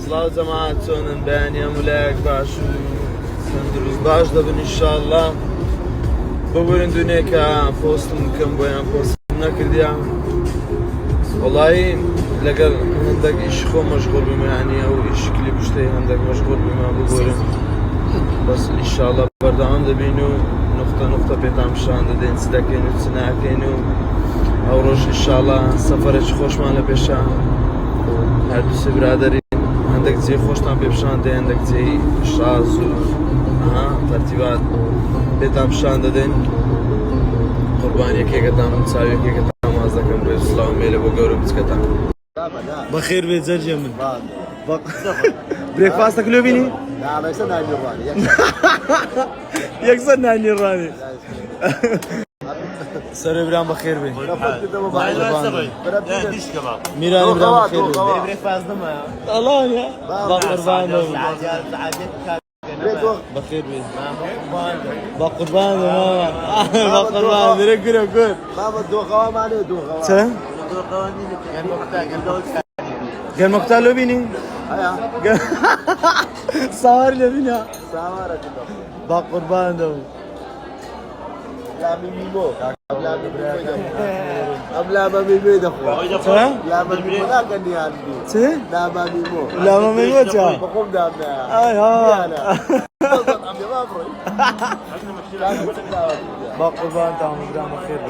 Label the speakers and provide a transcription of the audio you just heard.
Speaker 1: سلااو جەماعەت چۆنن بەیانی هەموولایەک باش و تەندروست باش دەبن ئینشاءڵڵا ببورن دوونێکە پۆستم بکەم بۆیان پۆستم نەکردیان وەڵایی لەگەڵ هەندێک ئیشی خۆ مەشغوڵ بووم یعنی ئەو ئیشی کلیپ شتەی هەندێک مەشغوڵ بووم ببورن بەس ئینشاءڵڵا بەردەوام دەبین و نقطە نقطە پێتان پیشان دەدەین چ دەکەین و چ ناکەین و ئەو ڕۆژ ئینشاءڵڵا سەفەرێکی خۆشمان لە پێشە هەردووسێ برادەرین هەندێک جێی خۆشتان پێ پیشان دەدەین هەندێک جێی شاز و تەرتیبات پێتان پیشان دەدەین قوربان یەکێکەتان و چاو یەکێکەتان واز دەکەم ڕێز و سڵاو مێلە بۆ گەورە بچکەتان بەخێر بێت جەرجێ من برێکفاستەک لێ بینی؟ یەکسەر نانی ڕانی سەرێ برام بەخێر بێ میرانی برام بەخێر بێ ئەڵانە با قوربان بەخێر بێ با قوربان با قوربان درێ گورە گور چ؟ گەرمەکوتا لێ بینی؟ ساواری لێ بینە؟ با قوربان دەبوو
Speaker 2: لاما ميمو دخوا لاما ميمو لا كان يعندي لاما ميمو
Speaker 1: لاما ميمو تا
Speaker 2: بقوم دامنا
Speaker 1: اي ها
Speaker 2: عم يغافر
Speaker 1: با قربان تاعهم برام خير